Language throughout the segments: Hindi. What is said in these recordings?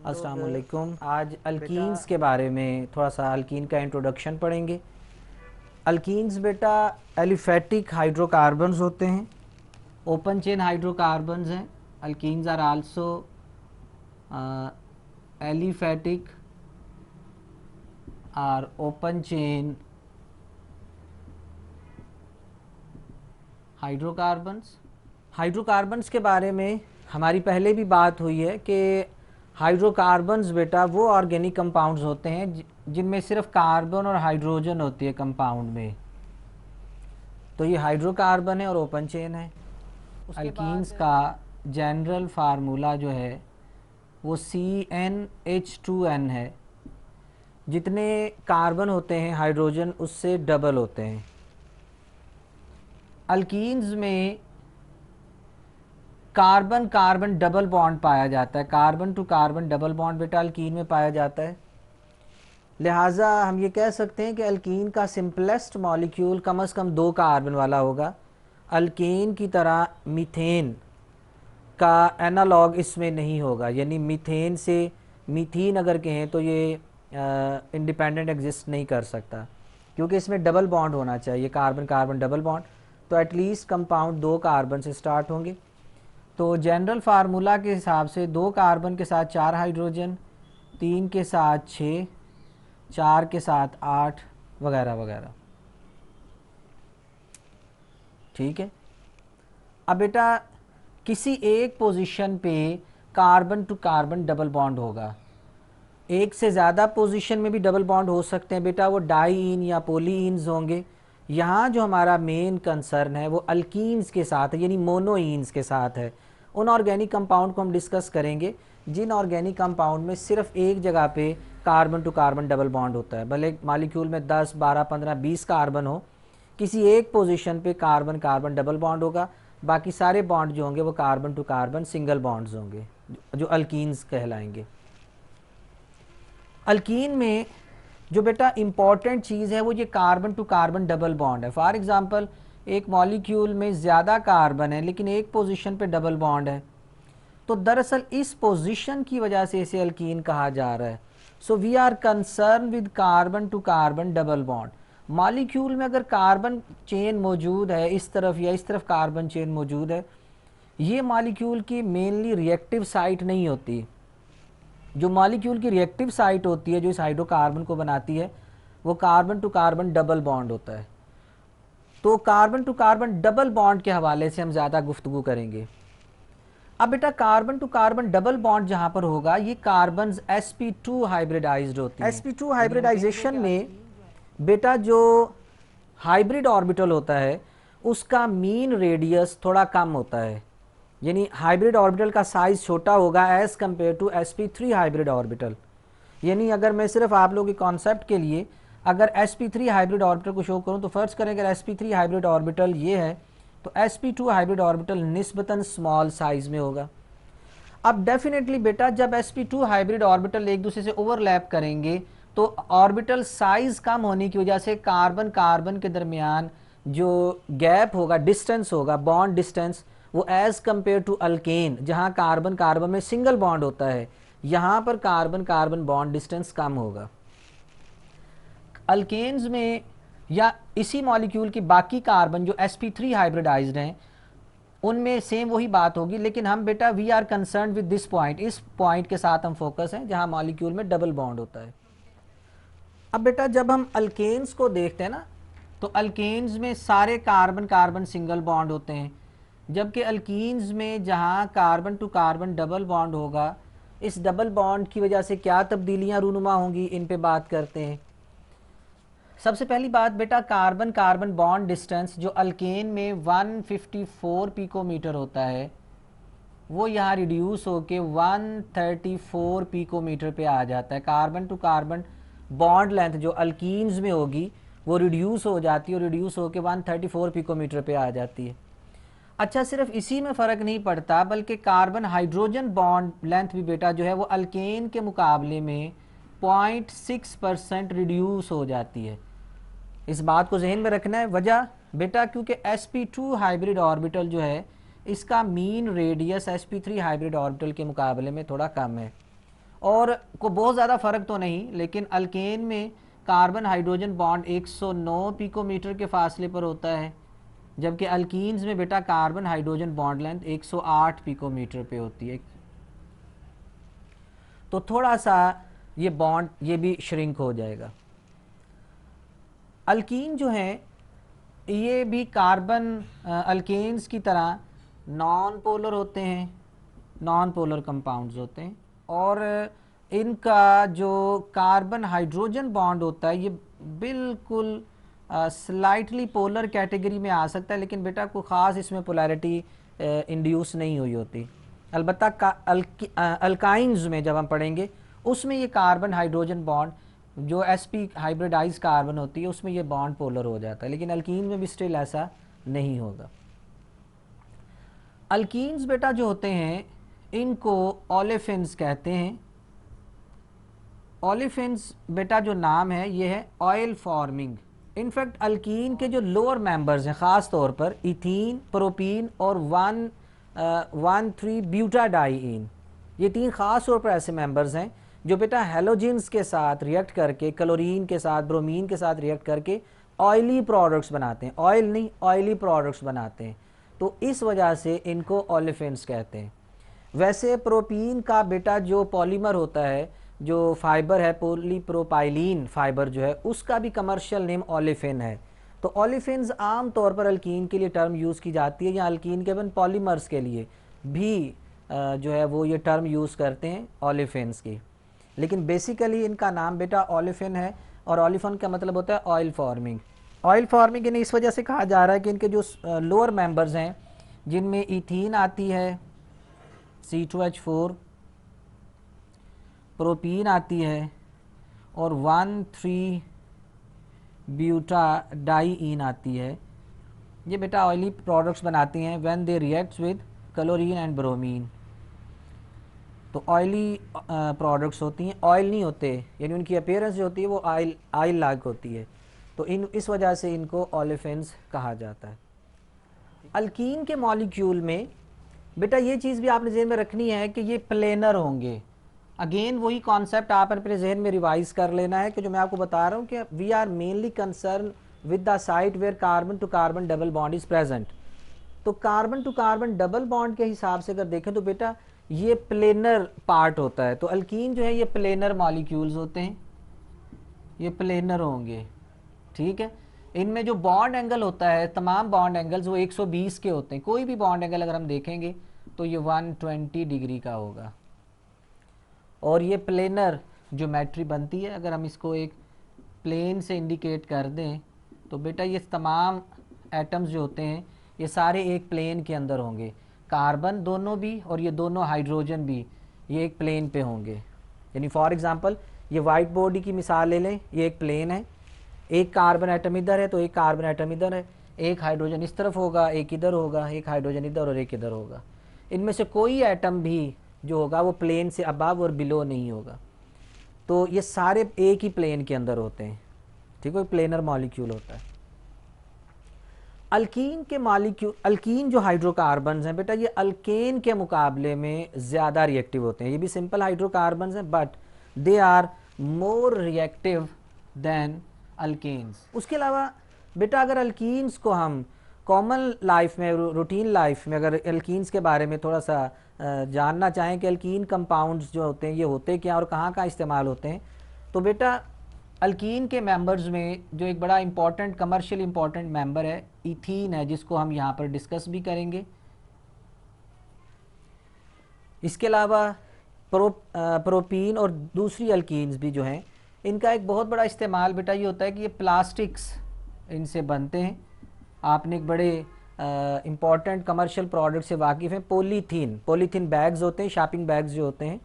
अस्सलाम वालेकुम। आज अल्कीन्स के बारे में थोड़ा सा अल्कीन का इंट्रोडक्शन पढ़ेंगे। अल्कीन्स बेटा एलिफेटिक हाइड्रोकार्बन्स होते हैं, ओपन चेन हाइड्रोकार्बन्स हैं। Alkenes are also aliphatic are open chain hydrocarbons. Hydrocarbons के बारे में हमारी पहले भी बात हुई है कि हाइड्रोकार्बन्स बेटा वो ऑर्गेनिक कंपाउंड्स होते हैं जिनमें सिर्फ कार्बन और हाइड्रोजन होती है कंपाउंड में, तो ये हाइड्रोकार्बन है और ओपन चेन है। अल्कीन्स का जनरल फार्मूला जो है वो CnH2n है। जितने कार्बन होते हैं हाइड्रोजन उससे डबल होते हैं। अल्कीन्स में कार्बन कार्बन डबल बॉन्ड पाया जाता है, carbon to carbon double bond बेटा अल्कीन में पाया जाता है। लिहाजा हम ये कह सकते हैं कि अल्कीन का सिंपलेस्ट मॉलिक्यूल कम से कम 2 कार्बन वाला होगा। अल्कीन की तरह मीथेन का एनालॉग इसमें नहीं होगा, यानी मीथेन से मीथीन अगर कहें तो ये इंडिपेंडेंट एग्जिस्ट नहीं कर सकता, क्योंकि इसमें डबल बॉन्ड होना चाहिए, कार्बन कार्बन डबल बॉन्ड। तो एटलीस्ट कंपाउंड 2 कार्बन से स्टार्ट होंगे। तो जनरल फार्मूला के हिसाब से 2 कार्बन के साथ 4 हाइड्रोजन, 3 के साथ 6, 4 के साथ 8 वगैरह वगैरह। ठीक है। अब बेटा किसी एक पोजीशन पे carbon to carbon double bond होगा, एक से ज़्यादा पोजीशन में भी डबल बॉन्ड हो सकते हैं बेटा, वो डाईइन या पोलीइन्स होंगे। यहाँ जो हमारा मेन कंसर्न है वो अल्कीन्स के साथ है, यानी मोनोइन्स के साथ है। उन ऑर्गेनिक कंपाउंड को हम डिस्कस करेंगे जिन ऑर्गेनिक कंपाउंड में सिर्फ एक जगह पे carbon to carbon double bond होता है। भले मॉलिक्यूल में 10, 12, 15, 20 कार्बन हो, किसी एक पोजीशन पे कार्बन कार्बन डबल बॉन्ड होगा, बाकी सारे बॉन्ड जो होंगे वो carbon to carbon single bonds होंगे, जो अल्कीन्स कहलाएंगे। अल्कीन में जो बेटा इंपॉर्टेंट चीज़ है वो ये carbon to carbon double bond है। फॉर एग्जांपल एक मॉलिक्यूल में ज़्यादा कार्बन है लेकिन एक पोजीशन पे डबल बॉन्ड है, तो दरअसल इस पोजीशन की वजह से इसे अल्कीन कहा जा रहा है। So we are concern with carbon to carbon double bond. Molecule में अगर कार्बन चेन मौजूद है इस तरफ या इस तरफ कार्बन चेन मौजूद है, ये मॉलिक्यूल की मेनली रिएक्टिव साइट नहीं होती। जो मॉलिक्यूल की रिएक्टिव साइट होती है जो इस हाइड्रोकार्बन को बनाती है वो carbon to carbon double bond होता है। तो carbon to carbon double bond के हवाले से हम ज़्यादा गुफ्तगू करेंगे। अब बेटा carbon to carbon double bond जहाँ पर होगा ये कार्बन sp2 हाइब्रिडाइज्ड होती है। sp2 हाइब्रिडाइजेशन में बेटा जो हाइब्रिड ऑर्बिटल होता है उसका मीन रेडियस थोड़ा कम होता है, यानी हाइब्रिड ऑर्बिटल का साइज छोटा होगा as compare to sp3 hybrid orbital. यानी अगर मैं सिर्फ आप लोगों के कॉन्सेप्ट के लिए अगर sp3 हाइब्रिड ऑर्बिटल को शो करूं तो फर्ज करें अगर sp3 हाइब्रिड ऑर्बिटल ये है तो sp2 हाइब्रिड ऑर्बिटल निस्बतन स्मॉल साइज में होगा। अब डेफिनेटली बेटा जब sp2 हाइब्रिड ऑर्बिटल एक दूसरे से ओवरलैप करेंगे तो ऑर्बिटल साइज कम होने की वजह से कार्बन कार्बन के दरमियान जो गैप होगा, डिस्टेंस होगा, बॉन्ड डिस्टेंस, वो एज कंपेयर टू अल्केन जहां कार्बन कार्बन में सिंगल बॉन्ड होता है यहां पर कार्बन कार्बन बॉन्ड डिस्टेंस कम होगा। अल्केन्स में या इसी मॉलिक्यूल की बाकी कार्बन जो sp3 हाइब्रिडाइज्ड हैं उनमें सेम वही बात होगी, लेकिन हम बेटा we are concern with this point, इस पॉइंट के साथ हम फोकस हैं जहां मॉलिक्यूल में डबल बॉन्ड होता है। अब बेटा जब हम अल्केन्स को देखते हैं ना तो अल्केन्स में सारे कार्बन कार्बन सिंगल बॉन्ड होते हैं, जबकि अल्कीन्स में जहां carbon to carbon double bond होगा इस डबल बॉन्ड की वजह से क्या तब्दीलियां रूनुमा होंगी इन पे बात करते हैं। सबसे पहली बात बेटा कार्बन कार्बन बॉन्ड डिस्टेंस जो अल्केन में 154 पिकोमीटर होता है वो यहाँ रिड्यूस होके 134 पिकोमीटर पे आ जाता है। Carbon to carbon bond length जो अल्कीन्स में होगी वो रिड्यूस हो जाती है और रिड्यूस होके 134 पिकोमीटर पे आ जाती है। अच्छा सिर्फ इसी में फ़र्क नहीं पड़ता बल्कि कार्बन हाइड्रोजन बॉन्ड लेंथ भी बेटा जो है वो अल्केन के मुकाबले में 0.6% रिड्यूस हो जाती है। इस बात को जहन में रखना है। वजह बेटा क्योंकि sp2 हाइब्रिड ऑर्बिटल जो है इसका mean radius sp3 hybrid orbital के मुकाबले में थोड़ा कम है और को बहुत ज़्यादा फ़र्क तो नहीं, लेकिन अल्केन में कार्बन हाइड्रोजन बॉन्ड 109 पिकोमीटर के फासले पर होता है, जबकि अल्कीन्स में बेटा carbon hydrogen bond length 108 picometer पे होती है। तो थोड़ा सा ये बॉन्ड ये भी श्रिंक हो जाएगा। अल्कीन जो है ये भी कार्बन अल्केन्स की तरह नॉन पोलर होते हैं, नॉन पोलर कंपाउंड्स होते हैं, और इनका जो कार्बन हाइड्रोजन बॉन्ड होता है ये बिल्कुल स्लाइटली पोलर कैटेगरी में आ सकता है, लेकिन बेटा कोई ख़ास इसमें पोलैरिटी इंड्यूस नहीं हुई होती। अलबत्ता अल्काइंस में जब हम पढ़ेंगे उसमें ये कार्बन हाइड्रोजन बॉन्ड जो sp हाइब्रिडाइज कार्बन होती है उसमें ये बॉन्ड पोलर हो जाता है, लेकिन अल्कीन में भी स्टिल ऐसा नहीं होगा। अल्कीन्स बेटा जो होते हैं इनको ओलेफिन्स कहते हैं। ओलेफिन्स बेटा जो नाम है ये है ऑयल फॉर्मिंग। इनफैक्ट अल्कीन के जो लोअर मेंबर्स हैं, ख़ास तौर पर इथीन, प्रोपीन और 1,3 ब्यूटाडाइईन, ये तीन ख़ास तौर पर ऐसे मेंबर्स हैं जो बेटा हेलोजेंस के साथ रिएक्ट करके, क्लोरीन के साथ, ब्रोमीन के साथ रिएक्ट करके ऑयली प्रोडक्ट्स बनाते हैं। ऑयल नहीं, ऑयली प्रोडक्ट्स बनाते हैं, तो इस वजह से इनको ओलेफिन्स कहते हैं। वैसे प्रोपीन का बेटा जो पॉलीमर होता है, जो फाइबर है, पॉलीप्रोपाइलीन फाइबर जो है, उसका भी कमर्शियल नेम ओलेफिन है। तो ओलेफिन्स आम तौर पर अल्कीन के लिए टर्म यूज़ की जाती है, या अल्कीन के बन पॉलीमर्स के लिए भी जो है वो ये टर्म यूज़ करते हैं ओलेफिन्स की, लेकिन बेसिकली इनका नाम बेटा ओलेफिन है, और ओलेफिन का मतलब होता है ऑयल फॉर्मिंग। ऑयल फॉर्मिंग इन्हें इस वजह से कहा जा रहा है कि इनके जो लोअर मेंबर्स हैं जिनमें इथीन आती है C2H4, प्रोपीन आती है और 1,3 ब्यूटाडाइईन आती है, ये बेटा ऑयली प्रोडक्ट्स बनाती हैं when they reacts with chlorine and bromine. तो ऑयली प्रोडक्ट्स होती हैं, ऑयल नहीं होते, यानी उनकी अपीयरेंस जो होती है वो ऑयल लाइक होती है, तो इस वजह से इनको ओलेफिन्स कहा जाता है। अल्कीन के मॉलिक्यूल में बेटा ये चीज़ भी आपने जहन में रखनी है कि ये प्लेनर होंगे। अगेन वही कॉन्सेप्ट आप अपने जहन में रिवाइज कर लेना है कि जो मैं आपको बता रहा हूँ कि we are mainly concern with the site where carbon to carbon double bond is present. तो carbon to carbon double bond के हिसाब से अगर देखें तो बेटा ये प्लेनर पार्ट होता है। तो अल्कीन जो है ये प्लेनर मॉलिक्यूल्स होते हैं, ये प्लेनर होंगे, ठीक है। इनमें जो बॉन्ड एंगल होता है, तमाम बॉन्ड एंगल्स वो 120 के होते हैं। कोई भी बॉन्ड एंगल अगर हम देखेंगे तो ये 120 डिग्री का होगा, और ये प्लेनर ज्योमेट्री बनती है। अगर हम इसको एक प्लेन से इंडिकेट कर दें तो बेटा ये तमाम एटम्स जो होते हैं ये सारे एक प्लेन के अंदर होंगे, कार्बन दोनों भी और ये दोनों हाइड्रोजन भी ये एक प्लेन पे होंगे। यानी फॉर एग्जांपल ये वाइट बॉडी की मिसाल ले लें, ये एक प्लेन है, एक कार्बन एटम इधर है तो एक कार्बन एटम इधर है, एक हाइड्रोजन इस तरफ होगा, एक इधर होगा, एक हाइड्रोजन इधर और एक इधर होगा। इनमें से कोई एटम भी जो होगा वो प्लेन से अबव और बिलो नहीं होगा, तो ये सारे एक ही प्लेन के अंदर होते हैं, ठीक है, प्लेनर मॉलिक्यूल होता है। अल्कीन के मॉलिक्यूल, अल्कीन जो हाइड्रोकार्बन्स हैं बेटा ये अल्केन के मुकाबले में ज़्यादा रिएक्टिव होते हैं। ये भी सिंपल हाइड्रोकार्बन्स हैं but they are more reactive than alkanes. उसके अलावा बेटा अगर अल्कीन्स को हम कॉमन लाइफ में, रूटीन लाइफ में अगर अल्कीन्स के बारे में थोड़ा सा जानना चाहें कि अल्कीन कंपाउंड्स जो होते हैं ये होते क्या और कहाँ कहाँ इस्तेमाल होते हैं, तो बेटा अल्कीन के मेंबर्स में जो एक बड़ा इंपॉर्टेंट कमर्शियल इंपॉर्टेंट मेंबर है इथीन है, जिसको हम यहाँ पर डिस्कस भी करेंगे। इसके अलावा प्रोपीन और दूसरी अल्कीन्स भी जो हैं इनका एक बहुत बड़ा इस्तेमाल बेटा ये होता है कि ये प्लास्टिक्स इनसे बनते हैं। आपने एक बड़े इम्पॉर्टेंट कमर्शियल प्रोडक्ट से वाकिफ़ हैं, पॉलीथीन बैग्स होते हैं, शॉपिंग बैग्स जो होते हैं,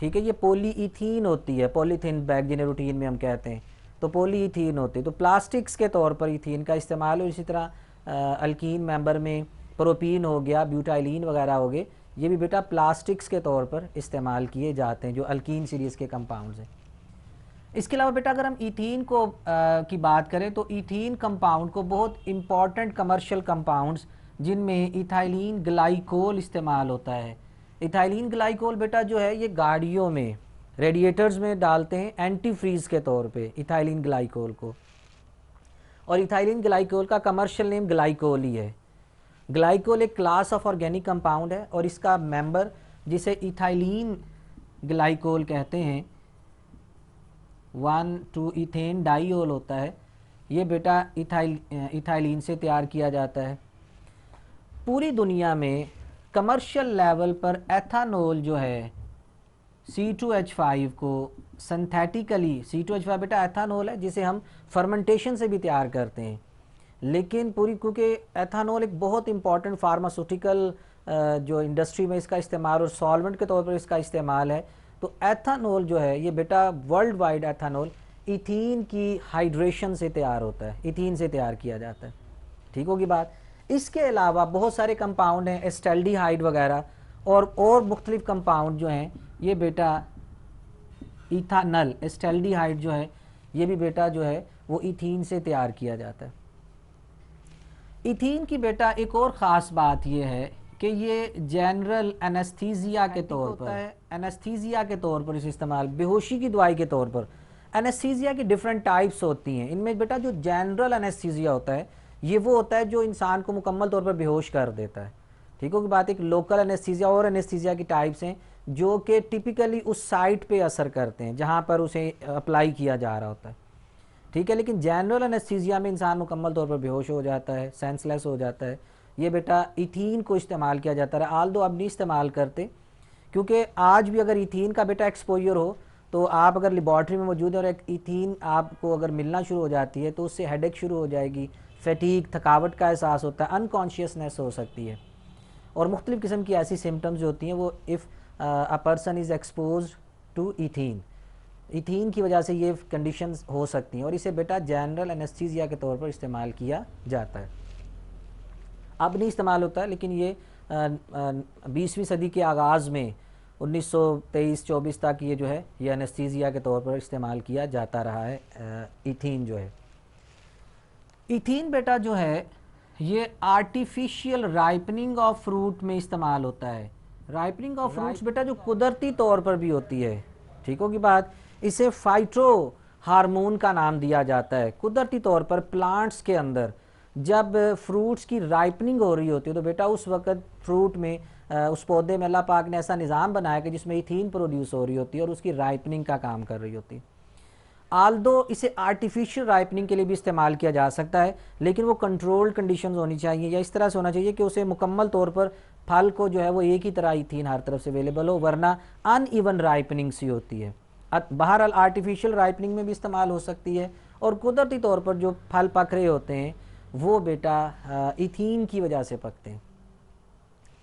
ठीक है, ये पॉलीइथीन होती है, पॉलीथीन बैग जिन्हें रूटीन में हम कहते हैं, तो पॉलीइथीन होती है। तो प्लास्टिक्स के तौर पर इथीन का इस्तेमाल हो। इसी तरह अल्कीन मेंबर में प्रोपीन हो गया, ब्यूटाइलीन वगैरह हो गए, ये भी बेटा प्लास्टिक्स के तौर पर इस्तेमाल किए जाते हैं जो अल्कीन सीरीज़ के कंपाउंड्स हैं। इसके अलावा बेटा अगर हम इथीन को की बात करें तो इथीन कंपाउंड को बहुत इम्पॉर्टेंट कमर्शियल कंपाउंड्स जिनमें इथाइलिन ग्लाइकोल इस्तेमाल होता है। इथाइलिन ग्लाइकोल बेटा जो है ये गाड़ियों में रेडिएटर्स में डालते हैं एंटी फ्रीज के तौर पे इथाइलिन ग्लाइकोल को, और इथाइलिन ग्लाइकोल का कमर्शियल नेम ग्लाइकोल ही है। ग्लाइकोल एक क्लास ऑफ ऑर्गेनिक कंपाउंड है और इसका मेंबर जिसे इथाइलिन ग्लाइकोल कहते हैं 1,2 इथेन डाइओल होता है, ये बेटा इथाइलिन से तैयार किया जाता है। पूरी दुनिया में कमर्शियल लेवल पर एथानॉल जो है C2H5 को सिंथेटिकली, C2H5 बेटा एथानॉल है जिसे हम फर्मेंटेशन से भी तैयार करते हैं, लेकिन पूरी क्योंकि एथानॉल एक बहुत इंपॉर्टेंट फार्मास्यूटिकल जो इंडस्ट्री में इसका इस्तेमाल और सॉल्वेंट के तौर पर इसका इस्तेमाल है, तो एथानॉल जो है ये बेटा वर्ल्ड वाइड एथानॉल इथीन की हाइड्रेशन से तैयार होता है, इथीन से तैयार किया जाता है। ठीक होगी बात। इसके अलावा बहुत सारे कंपाउंड हैं एस्टल्डिहाइड वगैरह और मुख्तलिफ कंपाउंड जो हैं ये बेटा इथानल एस्टल्डिहाइड जो है ये भी बेटा जो है वो इथीन से तैयार किया जाता है। इथीन की बेटा एक और ख़ास बात ये है कि ये जनरल एनेस्थीसिया के तौर पर है, एनेस्थीसिया के तौर पर इसे इस्तेमाल, बेहोशी की दवाई के तौर पर। एनेस्थीसिया की डिफरेंट टाइप्स होती हैं, इनमें बेटा जो जनरल एनेस्थीसिया होता है ये वो होता है जो इंसान को मुकम्मल तौर पर बेहोश कर देता है। ठीक हो की बात। एक लोकल एनेस्थीसिया और एनेस्थीसिया की टाइप्स हैं जो कि टिपिकली उस साइट पे असर करते हैं जहाँ पर उसे अप्लाई किया जा रहा होता है। ठीक है, लेकिन जनरल एनेस्थीसिया में इंसान मुकम्मल तौर पर बेहोश हो जाता है, सेंसलेस हो जाता है। ये बेटा इथीन को इस्तेमाल किया जाता है, आल दो अब नहीं इस्तेमाल करते, क्योंकि आज भी अगर इथीन का बेटा एक्सपोजर हो तो आप अगर लेबॉर्ट्री में मौजूद है और एक इथीन आपको अगर मिलना शुरू हो जाती है तो उससे हेडेक शुरू हो जाएगी, फैटीग, थकावट का एहसास होता है, अनकॉन्शियसनेस हो सकती है, और मुख्तलिफ़ किस्म की ऐसी सिम्टम्स जो होती हैं वो if a person is expose to ethene, ethene की वजह से ये कंडीशंस हो सकती हैं, और इसे बेटा जनरल एनेस्थीसिया के तौर पर इस्तेमाल किया जाता है। अब नहीं इस्तेमाल होता है, लेकिन ये 20वीं सदी के आगाज़ में 1923-24 तक ये जो है ये एनेस्थीसिया के तौर पर इस्तेमाल किया जाता रहा है। इथीन जो है, इथीन बेटा जो है ये आर्टिफिशियल राइपनिंग ऑफ फ्रूट में इस्तेमाल होता है। राइपनिंग ऑफ फ्रूट्स बेटा जो कुदरती तौर पर भी होती है, ठीक होगी बात। इसे फाइटो हार्मोन का नाम दिया जाता है। कुदरती तौर पर प्लांट्स के अंदर जब फ्रूट्स की राइपनिंग हो रही होती है तो बेटा उस वक्त फ्रूट में उस पौधे में अल्लाह पाक ने ऐसा निज़ाम बनाया कि जिसमें इथीन प्रोड्यूस हो रही होती है और उसकी राइपनिंग का काम कर रही होती है। आल्दो इसे आर्टिफिशियल राइपनिंग के लिए भी इस्तेमाल किया जा सकता है, लेकिन वो कंट्रोल्ड कंडीशंस होनी चाहिए, या इस तरह से होना चाहिए कि उसे मुकम्मल तौर पर फल को जो है वो एक ही तरह इथीन हर तरफ से अवेलेबल हो, वरना अनइवन राइपनिंग सी होती है। बहरहाल आर्टिफिशियल राइपनिंग में भी इस्तेमाल हो सकती है, और कुदरती तौर पर जो फल पक रहे होते हैं वो बेटा इथीन की वजह से पकते हैं।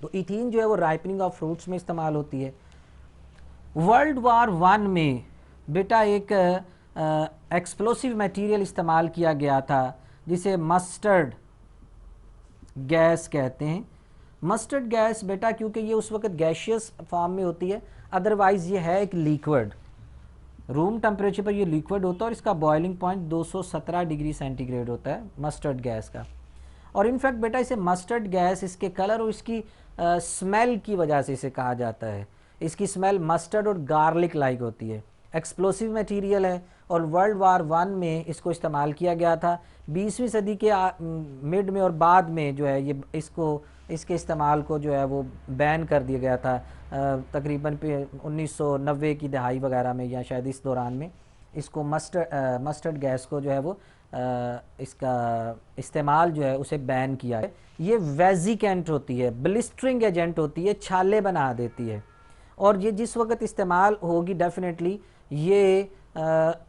तो इथीन जो है वो राइपनिंग ऑफ फ्रूट्स में इस्तेमाल होती है। वर्ल्ड वार 1 में बेटा एक एक्सप्लोसिव मटेरियल इस्तेमाल किया गया था जिसे मस्टर्ड गैस कहते हैं। मस्टर्ड गैस बेटा क्योंकि ये उस वक्त गैशियस फॉर्म में होती है, अदरवाइज़ ये है एक लिक्विड, रूम टेम्परेचर पर ये लिक्विड होता है और इसका बॉइलिंग पॉइंट 217 डिग्री सेंटीग्रेड होता है मस्टर्ड गैस का। और इनफैक्ट बेटा इसे मस्टर्ड गैस इसके कलर और इसकी स्मेल की वजह से इसे कहा जाता है। इसकी स्मेल मस्टर्ड और गार्लिक लाइक होती है। एक्सप्लोसिव मटेरियल है और वर्ल्ड वार 1 में इसको इस्तेमाल किया गया था। 20वीं सदी के मिड में और बाद में जो है ये इसके इस्तेमाल को जो है वो बैन कर दिया गया था। तकरीबन 1990 की दहाई वगैरह में या शायद इस दौरान में इसको मस्टर्ड गैस को जो है वो इसका इस्तेमाल जो है उसे बैन किया है। ये वेजिकेंट होती है, ब्लिस्टरिंग एजेंट होती है, छाले बना देती है, और ये जिस वक्त इस्तेमाल होगी डेफिनेटली ये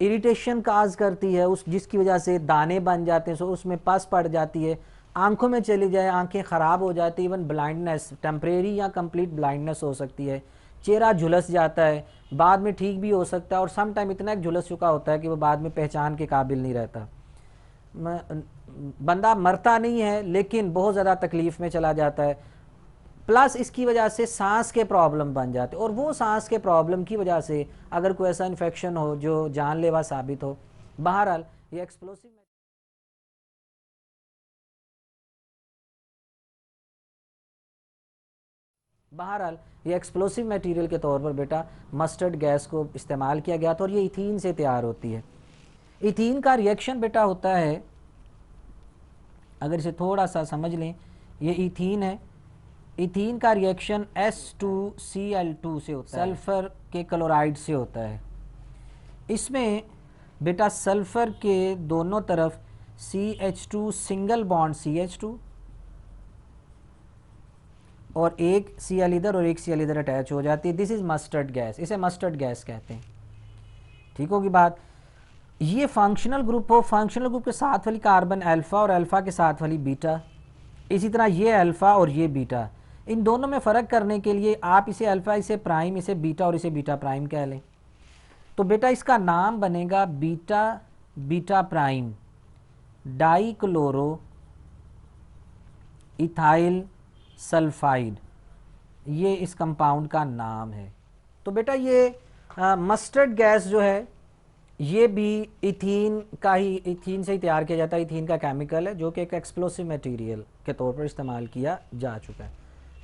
इरिटेशन काज करती है, उस जिसकी वजह से दाने बन जाते हैं, सो उसमें पस पड़ जाती है, आंखों में चली जाए, आंखें ख़राब हो जाती है, इवन ब्लाइंडनेस, टेम्परेरी या कंप्लीट ब्लाइंडनेस हो सकती है, चेहरा झुलस जाता है, बाद में ठीक भी हो सकता है, और सम टाइम इतना झुलस चुका होता है कि वो बाद में पहचान के काबिल नहीं रहता। बंदा मरता नहीं है लेकिन बहुत ज़्यादा तकलीफ़ में चला जाता है, प्लस इसकी वजह से सांस के प्रॉब्लम बन जाते, और वो सांस के प्रॉब्लम की वजह से अगर कोई ऐसा इन्फेक्शन हो जो जानलेवा साबित हो। बहरहाल ये एक्सप्लोसिव बहरहाल ये एक्सप्लोसिव मटेरियल के तौर पर बेटा मस्टर्ड गैस को इस्तेमाल किया गया था और ये इथीन से तैयार होती है। इथीन का रिएक्शन बेटा होता है, अगर इसे थोड़ा सा समझ लें, ये इथीन है, इथीन का रिएक्शन S2Cl2 से होता है, सल्फ़र के क्लोराइड से होता है। इसमें बेटा सल्फ़र के दोनों तरफ CH2 सिंगल बॉन्ड CH2 और एक Cl इधर और एक Cl इधर अटैच हो जाती है। दिस इज़ मस्टर्ड गैस, इसे मस्टर्ड गैस कहते हैं। ठीक होगी बात। ये फंक्शनल ग्रुप हो, फंक्शनल ग्रुप के साथ वाली कार्बन अल्फ़ा और अल्फ़ा के साथ वाली बीटा, इसी तरह ये अल्फ़ा और ये बीटा, इन दोनों में फ़र्क करने के लिए आप इसे अल्फ़ा, इसे प्राइम, इसे बीटा और इसे बीटा प्राइम कह लें। तो बेटा इसका नाम बनेगा beta beta prime dichloro ethyl sulphide, ये इस कंपाउंड का नाम है। तो बेटा ये मस्टर्ड गैस जो है ये भी इथीन का ही, इथीन से ही तैयार किया जाता है। इथीन का केमिकल है जो कि एक एक्सप्लोसिव मटेरियल के तौर पर इस्तेमाल किया जा चुका है।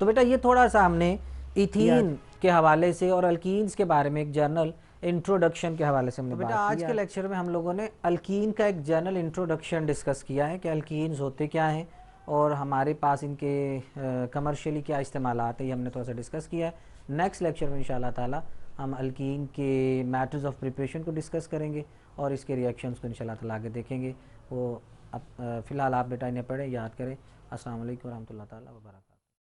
तो बेटा ये थोड़ा सा हमने इथीन के हवाले से और अल्कीन्स के बारे में एक जर्नल इंट्रोडक्शन के हवाले से हमने बेटा आज के लेक्चर में हम लोगों ने अल्कीन का एक जनरल इंट्रोडक्शन डिस्कस किया है कि अल्कीन्स होते क्या हैं और हमारे पास इनके कमर्शियली क्या इस्तेमालात है, ये हमने थोड़ा सा डिस्कस किया है। नेक्स्ट लेक्चर में इंशाल्लाह ताला हम अल्कीन के मैटर्स ऑफ प्रिपरेशन को डिस्कस करेंगे और इसके रिएक्शंस को इंशाल्लाह ताला आगे देखेंगे। वो अब फ़िलहाल आप बेटा इन्हें पढ़ें, याद करें। अस्सलाम वालेकुम व रहमतुल्लाहि ताला व बरकातहू।